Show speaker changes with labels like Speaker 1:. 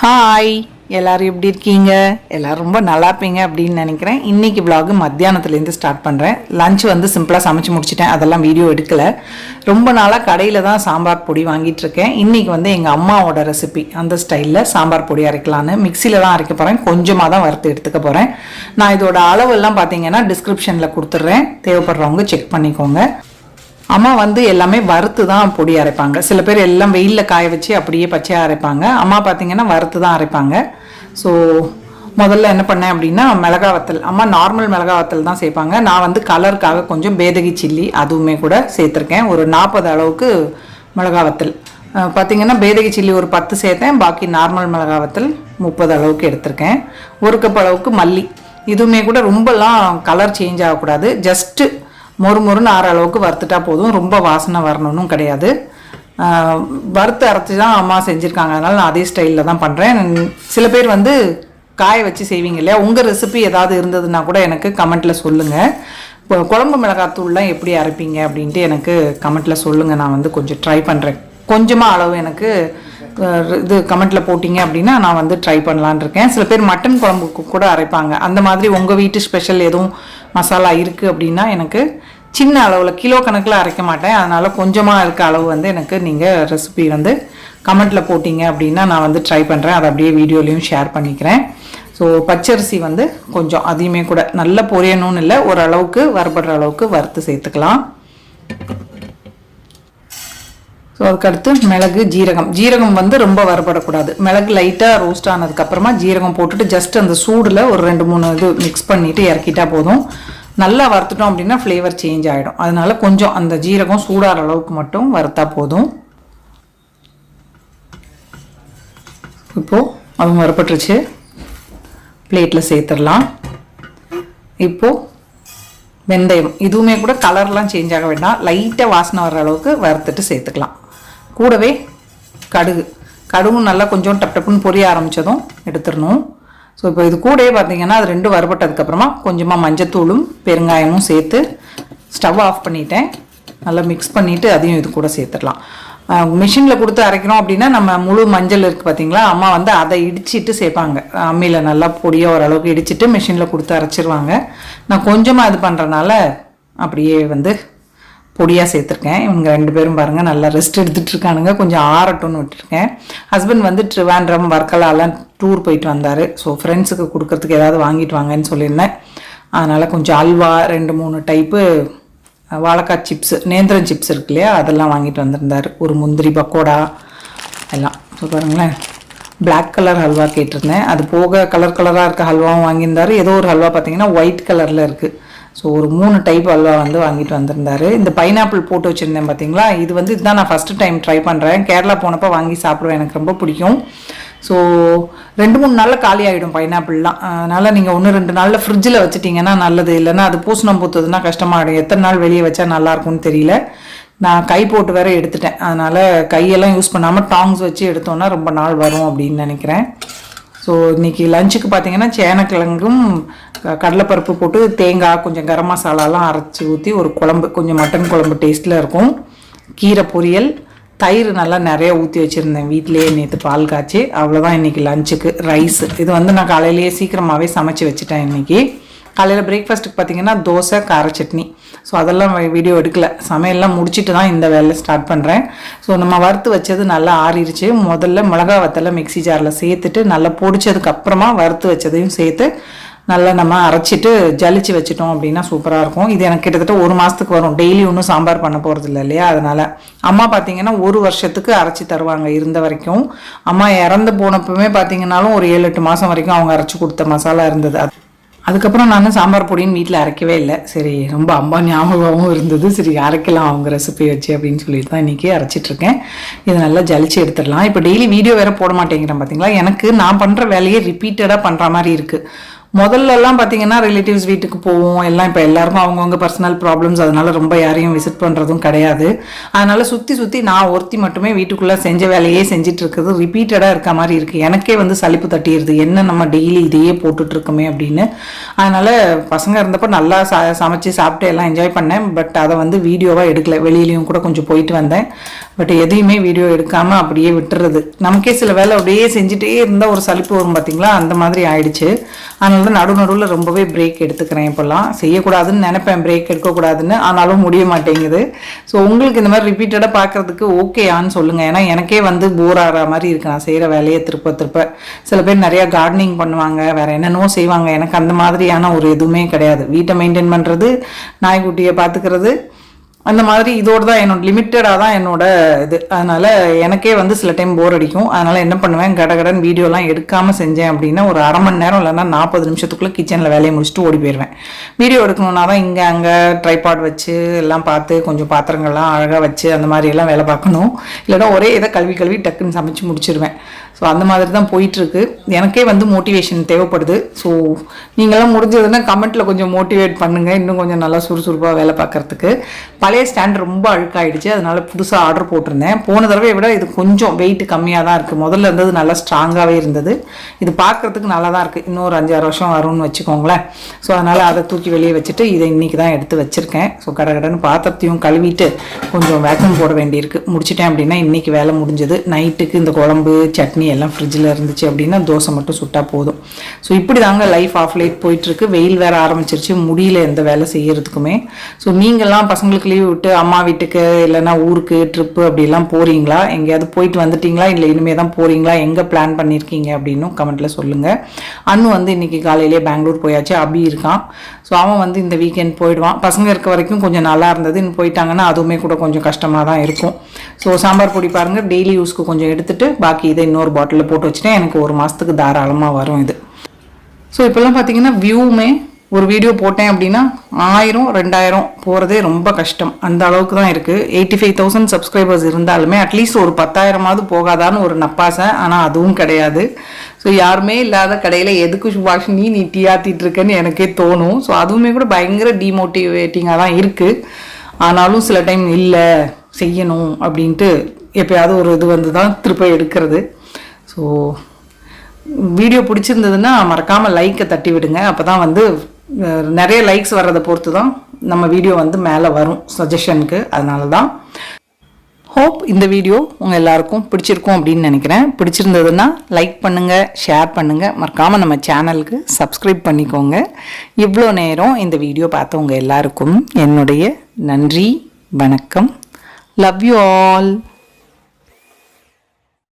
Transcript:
Speaker 1: Hi, எல்லோரும் எப்படி இருக்கீங்க? எல்லோரும் ரொம்ப நல்லா இருப்பீங்க அப்படின்னு நினைக்கிறேன். இன்றைக்கி விலாகு மத்தியானத்துலேருந்து ஸ்டார்ட் பண்ணுறேன். லஞ்ச் வந்து சிம்பிளாக சமைச்சு முடிச்சிட்டேன், அதெல்லாம் வீடியோ எடுக்கலை. ரொம்ப நாளாக கடையில் தான் சாம்பார் பொடி வாங்கிட்டுருக்கேன். இன்றைக்கி வந்து எங்கள் அம்மாவோட ரெசிபி அந்த ஸ்டைலில் சாம்பார் பொடி அரைக்கலான்னு மிக்சியில் தான் அரைக்க போகிறேன். கொஞ்சமாக தான் வறுத்து எடுத்துக்க போகிறேன். நான் இதோட அளவெல்லாம் பார்த்தீங்கன்னா டிஸ்கிரிப்ஷனில் கொடுத்துட்றேன், தேவைப்படுறவங்க செக் பண்ணிக்கோங்க. அம்மா வந்து எல்லாமே வறுத்து தான் பொடி அரைப்பாங்க. சில பேர் எல்லாம் வெயிலில் காய வச்சு அப்படியே பச்சையாக அரைப்பாங்க. அம்மா பார்த்தீங்கன்னா வறுத்து தான் அரைப்பாங்க. ஸோ முதல்ல என்ன பண்ணேன் அப்படின்னா, மிளகா வத்தல், அம்மா நார்மல் மிளகா வத்தல் தான் சேர்ப்பாங்க. நான் வந்து கலருக்காக கொஞ்சம் பேதகி சில்லி அதுவுமே கூட சேர்த்துருக்கேன். ஒரு 40 அளவுக்கு மிளகா வத்தல் பார்த்திங்கன்னா, பேதகி சில்லி ஒரு 10 சேர்த்தேன். பாக்கி நார்மல் மிளகா வத்தல் 30 அளவுக்கு எடுத்திருக்கேன். 1 கப் அளவுக்கு மல்லி, இதுவுமே கூட ரொம்பலாம் கலர் சேஞ்ச் ஆகக்கூடாது, ஜஸ்ட்டு மொறுமொறுன்னு ஆற அளவுக்கு வறுத்துட்டா போதும். ரொம்ப வாசனை வரணும்னு கிடையாது. வறுத்து அரைச்சி தான் அம்மா செஞ்சுருக்காங்க, அதனால் நான் அதே ஸ்டைலில் தான் பண்ணுறேன். சில பேர் வந்து காய வச்சு செய்வீங்க இல்லையா, உங்கள் ரெசிபி ஏதாவது இருந்ததுன்னா கூட எனக்கு கமெண்ட்டில் சொல்லுங்கள். இப்போ குழம்பு மிளகாத்தூள்லாம் எப்படி அரைப்பீங்க அப்படின்ட்டு எனக்கு கமெண்ட்டில் சொல்லுங்கள். நான் வந்து கொஞ்சம் ட்ரை பண்ணுறேன். கொஞ்சமாக அளவு எனக்கு இது கமெண்ட்டில் போட்டிங்க அப்படின்னா நான் வந்து ட்ரை பண்ணலான் இருக்கேன். சில பேர் மட்டன் குழம்புக்கு கூட அரைப்பாங்க. அந்த மாதிரி உங்கள் வீட்டு ஸ்பெஷல் எதுவும் மசாலா இருக்குது அப்படின்னா எனக்கு சின்ன அளவில், கிலோ கணக்கில் அரைக்க மாட்டேன், அதனால் கொஞ்சமாக இருக்க அளவு வந்து எனக்கு நீங்கள் ரெசிபி வந்து கமெண்ட்டில் போட்டிங்க அப்படின்னா நான் வந்து ட்ரை பண்ணுறேன். அதை அப்படியே வீடியோலையும் ஷேர் பண்ணிக்கிறேன். ஸோ பச்சரிசி வந்து கொஞ்சம் அதையுமே கூட நல்ல பொரியணும்னு இல்லை, ஓரளவுக்கு வறுபடுற அளவுக்கு வறுத்து சேர்த்துக்கலாம். ஸோ அதுக்கடுத்து மிளகு, ஜீரகம் வந்து ரொம்ப வறுபடக்கூடாது. மிளகு லைட்டாக ரோஸ்ட் ஆனதுக்கப்புறமா ஜீரகம் போட்டுட்டு ஜஸ்ட் அந்த சூடில் ஒரு 2-3 இது மிக்ஸ் பண்ணிவிட்டு இறக்கிட்டா போதும். நல்லா வறுத்துட்டோம் அப்படின்னா ஃப்ளேவர் சேஞ்ச் ஆகிடும். அதனால கொஞ்சம் அந்த ஜீரகம் சூடாகிற அளவுக்கு மட்டும் வறுத்தா போதும். இப்போது அது வறுபட்டுருச்சு, பிளேட்டில் சேர்த்துடலாம். இப்போது வெந்தயம், இதுவுமே கூட கலர்லாம் சேஞ்ச் ஆக வேண்டாம், லைட்டாக வாசனை வர்ற அளவுக்கு வறுத்துட்டு சேர்த்துக்கலாம். கூடவே கடுகும் நல்லா கொஞ்சம் டப்புன்னு பொரிய ஆரம்பித்ததும் எடுத்துடணும். ஸோ இப்போ இது கூடவே பார்த்தீங்கன்னா அது 2 வறுபட்டதுக்கப்புறமா கொஞ்சமாக மஞ்சத்தூளும் பெருங்காயமும் சேர்த்து ஸ்டவ் ஆஃப் பண்ணிட்டேன். நல்லா மிக்ஸ் பண்ணிவிட்டு அதையும் இது கூட சேர்த்துடலாம். மிஷினில் கொடுத்து அரைக்கிறோம் அப்படின்னா நம்ம முழு மஞ்சள் இருக்குது பார்த்தீங்களா, அம்மா வந்து அதை இடிச்சிட்டு சேர்ப்பாங்க. அம்மியில் நல்லா பொடியாக ஓரளவுக்கு இடிச்சிட்டு மிஷினில் கொடுத்து அரைச்சிருவாங்க. நான் கொஞ்சமாக இது பண்ணுறனால அப்படியே வந்து பொடியாக சேர்த்துருக்கேன். இவங்க 2 பேரும் பாருங்கள் நல்லா ரெஸ்ட் எடுத்துகிட்டு இருக்கானுங்க. கொஞ்சம் ஆறட்டும்னு விட்டுருக்கேன். ஹஸ்பண்ட் வந்து ட்ரிவாண்ட்ரம், வர்க்கலாலாம் டூர் போயிட்டு வந்தார். ஸோ ஃப்ரெண்ட்ஸுக்கு கொடுக்கறதுக்கு ஏதாவது வாங்கிட்டு வாங்கன்னு சொல்லியிருந்தேன். அதனால் கொஞ்சம் அல்வா, 2-3 டைப்பு வாழைக்காய் சிப்ஸ், நேந்திரன் சிப்ஸ் இருக்கு இல்லையா, அதெல்லாம் வாங்கிட்டு வந்திருந்தார். ஒரு முந்திரி பக்கோடா எல்லாம். ஸோ பாருங்களேன், பிளாக் கலர் ஹல்வா கேட்டிருந்தேன், அது போக கலராக இருக்க ஹல்வாவும் வாங்கியிருந்தார். ஏதோ ஒரு ஹல்வா பார்த்தீங்கன்னா ஒயிட் கலரில் இருக்குது. ஸோ ஒரு 3 டைப் அல்வா வந்து வாங்கிட்டு வந்திருந்தார். இந்த பைனாப்பிள் போட்டு வச்சுருந்தேன் பார்த்தீங்களா, இது வந்து இதுதான் நான் ஃபஸ்ட்டு டைம் ட்ரை பண்ணுறேன். கேரளா போனப்போ வாங்கி சாப்பிடுவேன், எனக்கு ரொம்ப பிடிக்கும். ஸோ 2-3 நாளில் காலி ஆகிடும் பைனாப்பிள்லாம். அதனால் நீங்கள் 1-2 நாளில் ஃப்ரிட்ஜில் வச்சுட்டிங்கன்னா நல்லது. இல்லைன்னா அது பூசணம் பூத்துதுன்னா கஷ்டமாகிடும். எத்தனை நாள் வெளியே வச்சா நல்லாயிருக்கும்னு தெரியல. நான் கை போட்டு வேற எடுத்துட்டேன், அதனால் கையெல்லாம் யூஸ் பண்ணாமல் டாங்ஸ் வச்சு எடுத்தோன்னா ரொம்ப நாள் வரும் அப்படின்னு நினைக்கிறேன். ஸோ இன்றைக்கி லஞ்சுக்கு பார்த்தீங்கன்னா சேனக்கிழங்கும் கடலைப்பருப்பு போட்டு தேங்காய், கொஞ்சம் கரம் மசாலாலாம் அரைச்சி ஊற்றி ஒரு குழம்பு, கொஞ்சம் மட்டன் குழம்பு டேஸ்ட்டில் இருக்கும். கீரை பொரியல், தயிர் நல்லா நிறைய ஊற்றி வச்சுருந்தேன் வீட்டிலேயே நேற்று பால் காய்ச்சி. அவ்வளோதான் இன்றைக்கி லஞ்சுக்கு. ரைஸ் இது வந்து நான் காலையிலேயே சீக்கிரமாகவே சமைச்சு வச்சுட்டேன். இன்றைக்கி காலையில் பிரேக்ஃபாஸ்ட்டுக்கு பார்த்தீங்கன்னா தோசை, கார சட்னி. ஸோ அதெல்லாம் வீடியோ எடுக்கலை, சமையல்லாம் முடிச்சுட்டு தான் இந்த வேலை ஸ்டார்ட் பண்ணுறேன். ஸோ நம்ம வறுத்து வச்சது நல்லா ஆறிடுச்சு. முதல்ல மிளகா வத்தலை மிக்சி ஜாரில் சேர்த்துட்டு நல்லா பொடிச்சதுக்கப்புறமா வறுத்து வச்சதையும் சேர்த்து நல்லா நம்ம அரைச்சிட்டு ஜலிச்சு வச்சிட்டோம் அப்படின்னா சூப்பராக இருக்கும். இது எனக்கு கிட்டத்தட்ட 1 மாதத்துக்கு வரும். டெய்லி ஒன்றும் சாம்பார் பண்ண போகிறது இல்லை இல்லையா, அதனால் அம்மா பார்த்தீங்கன்னா 1 வருஷத்துக்கு அரைச்சி தருவாங்க இருந்த வரைக்கும். அம்மா இறந்து போனப்பவுமே பார்த்தீங்கன்னாலும் ஒரு 7-8 மாதம் வரைக்கும் அவங்க அரைச்சி கொடுத்த மசாலா இருந்தது. அதுக்கப்புறம் நான் சாம்பார் பொடின்னு வீட்டில் அரைக்கவே இல்லை. சரி, ரொம்ப அம்மா ஞாபகமாகவும் இருந்தது. சரி அரைக்கலாம் அவங்க ரெசிபி வச்சு அப்படின்னு சொல்லிட்டு தான் இன்றைக்கி அரைச்சிட்ருக்கேன். இதை நல்லா ஜலிச்சு எடுத்துடலாம். இப்போ டெய்லி வீடியோ வேறு போட மாட்டேங்கிறேன் பார்த்தீங்களா, எனக்கு நான் பண்ணுற வேலையை ரிப்பீட்டடாக பண்ணுற மாதிரி இருக்குது. முதல்லலாம் பார்த்தீங்கன்னா ரிலேட்டிவ்ஸ் வீட்டுக்கு போவோம் எல்லாம். இப்போ எல்லாருக்கும் அவங்கவுங்க பர்சனல் ப்ராப்ளம்ஸ், அதனால ரொம்ப யாரையும் விசிட் பண்ணுறதும் கிடையாது. அதனால சுற்றி நான் ஒருத்தி மட்டுமே வீட்டுக்குள்ளே செஞ்ச வேலையே செஞ்சுட்டு இருக்கிறது ரிப்பீட்டடாக இருக்க மாதிரி இருக்குது. எனக்கே வந்து சலிப்பு தட்டிடுது, என்ன நம்ம டெய்லி இதையே போட்டுட்ருக்கோமே அப்படின்னு. அதனால் பசங்க இருந்தப்போ நல்லா சமைச்சு சாப்பிட்டு எல்லாம் என்ஜாய் பண்ணேன். பட் அதை வந்து வீடியோவாக எடுக்கல. வெளியிலையும் கூட கொஞ்சம் போயிட்டு வந்தேன். பட் எதையுமே வீடியோ எடுக்காமல் அப்படியே விட்டுறது. நமக்கே சில வேலை அப்படியே செஞ்சுட்டே இருந்தால் ஒரு சலிப்பு வரும் பார்த்தீங்களா, அந்த மாதிரி ஆயிடுச்சு. அதனால தான் நடுவில் ரொம்பவே பிரேக் எடுத்துக்கிறேன். இப்போல்லாம் செய்யக்கூடாதுன்னு நினைப்பேன், பிரேக் எடுக்கக்கூடாதுன்னு, ஆனாலும் முடிய மாட்டேங்குது. ஸோ உங்களுக்கு இந்த மாதிரி ரிப்பீட்டடாக பார்க்குறதுக்கு ஓகேயான்னு சொல்லுங்கள். ஏன்னா எனக்கே வந்து போர் ஆகிற மாதிரி இருக்குது நான் செய்கிற வேலையை திருப்ப. சில பேர் நிறையா கார்டனிங் பண்ணுவாங்க, வேறு என்னென்னோ செய்வாங்க. எனக்கு அந்த மாதிரியான ஒரு எதுவுமே கிடையாது. வீட்டை மெயின்டைன் பண்ணுறது, நாய்க்குட்டியை பார்த்துக்கிறது, அந்த மாதிரி இதோடு தான் என்னோட லிமிட்டடாக தான் என்னோட இது. அதனால் எனக்கே வந்து சில டைம் போர் அடிக்கும். அதனால் என்ன பண்ணுவேன், கடகடன் வீடியோலாம் எடுக்காமல் செஞ்சேன் அப்படின்னா ஒரு அரை மணி நேரம் இல்லைன்னா 40 நிமிஷத்துக்குள்ளே கிச்சனில் வேலையை முடிச்சுட்டு ஓடி போயிடுவேன். வீடியோ எடுக்கணுன்னா தான் இங்கே அங்கே ட்ரைபாட் வச்சு எல்லாம் பார்த்து கொஞ்சம் பாத்திரங்கள்லாம் அழகாக வச்சு அந்த மாதிரி எல்லாம் வேலை பார்க்கணும். இல்லைன்னா ஒரே இதை கழுவி டக்குன்னு சமைச்சு முடிச்சிருவேன். ஸோ அந்த மாதிரி தான் போயிட்டுருக்கு. எனக்கே வந்து மோட்டிவேஷன் தேவைப்படுது. ஸோ நீங்களாம் முடிஞ்சதுன்னா கமெண்ட்டில் கொஞ்சம் மோட்டிவேட் பண்ணுங்கள், இன்னும் கொஞ்சம் நல்லா சுறுசுறுப்பாக வேலை பார்க்குறதுக்கு. பழைய ஸ்டாண்ட் ரொம்ப அழுக்காயிடுச்சு, அதனால் புதுசாக ஆர்டர் போட்டிருந்தேன். போன தடவை விட இது கொஞ்சம் வெயிட் கம்மியாக தான் இருக்குது. முதல்ல இருந்தது நல்லா ஸ்ட்ராங்காகவே இருந்தது. இது பார்க்குறதுக்கு நல்லா தான் இருக்குது. இன்னொரு 5-6 வருஷம் வரும்னு வச்சுக்கோங்களேன். ஸோ அதனால் அதை தூக்கி வெளியே வச்சுட்டு இதை இன்றைக்கி தான் எடுத்து வச்சுருக்கேன். ஸோ கடகடன்னு பாத்திரத்தையும் கழுவிட்டு கொஞ்சம் வேக்யூம் போட வேண்டியிருக்கு. முடிச்சிட்டேன் அப்படின்னா இன்றைக்கி வேலை முடிஞ்சது. நைட்டுக்கு இந்த குழம்பு சட்னி எல்லாம் ஃப்ரிட்ஜில் இருந்துச்சு அப்படின்னா தோசை மட்டும் சுட்டால் போதும். ஸோ இப்படி தாங்க லைஃப் ஆஃப் லைட் போயிட்டுருக்கு. வெயில் வேறு ஆரம்பிச்சிருச்சு, முடியல எந்த வேலை செய்யறதுக்குமே. ஸோ நீங்கள்லாம் பசங்களுக்கு லீவ் விட்டு அம்மா வீட்டுக்கு இல்லைன்னா ஊருக்கு ட்ரிப்பு அப்படிலாம் போகிறீங்களா? எங்கேயாவது போயிட்டு வந்துட்டீங்களா, இல்லை இனிமேல் தான் போகிறீங்களா? எங்கே பிளான் பண்ணியிருக்கீங்க அப்படின்னும் கமெண்ட்டில் சொல்லுங்கள். அண்ணு வந்து இன்றைக்கி காலையிலே பெங்களூர் போயாச்சு. அபி இருக்கான். ஸோ அவன் வந்து இந்த வீக்கெண்ட் போயிடுவான். பசங்க இருக்க வரைக்கும் கொஞ்சம் நல்லா இருந்தது. இன்னும் போயிட்டாங்கன்னா அதுவுமே கூட கொஞ்சம் கஷ்டமாக தான் இருக்கும். ஸோ சாம்பார் பொடி பாருங்கள், டெய்லி யூஸ்க்கு கொஞ்சம் எடுத்துகிட்டு பாக்கி இதை இன்னொரு பாட்டிலில் போட்டு வச்சுட்டேன். எனக்கு ஒரு மாதத்துக்கு தாராளமாக வரும் இது. ஸோ இப்போல்லாம் பார்த்தீங்கன்னா வியூவுமே ஒரு வீடியோ போட்டேன் அப்படின்னா 1000-2000 போகிறதே ரொம்ப கஷ்டம். அந்த அளவுக்கு தான் இருக்குது. 85,000 சப்ஸ்கிரைபர்ஸ் இருந்தாலுமே அட்லீஸ்ட் ஒரு 10,000ஆவது போகாதான்னு ஒரு நப்பாசை. ஆனால் அதுவும் கிடையாது. ஸோ யாருமே இல்லாத கடையில் எதுக்கு சுபாஷினி நீ டீ ஆற்றிட்டு இருக்கேன்னு எனக்கே தோணும். ஸோ அதுவுமே கூட பயங்கர டிமோட்டிவேட்டிங்காக தான் இருக்குது. ஆனாலும் சில டைம் இல்லை செய்யணும் அப்படின்ட்டு எப்போயாவது ஒரு இது வந்து தான் திருப்ப எடுக்கிறது. ஸோ வீடியோ பிடிச்சிருந்ததுன்னா மறக்காமல் லைக்கை தட்டி விடுங்க. அப்போ தான் வந்து நிறைய லைக்ஸ் வர்றதை பொறுத்து தான் நம்ம வீடியோ வந்து மேலே வரும் சஜஷனுக்கு. அதனால தான் ஹோப் இந்த வீடியோ உங்கள் எல்லாருக்கும் பிடிச்சிருக்கும் அப்படின்னு நினைக்கிறேன். பிடிச்சிருந்ததுன்னா லைக் பண்ணுங்கள், ஷேர் பண்ணுங்கள், மறக்காமல் நம்ம சேனலுக்கு சப்ஸ்கிரைப் பண்ணிக்கோங்க. இவ்வளோ நேரம் இந்த வீடியோ பார்த்தவங்க எல்லாருக்கும் என்னுடைய நன்றி, வணக்கம். Love you all.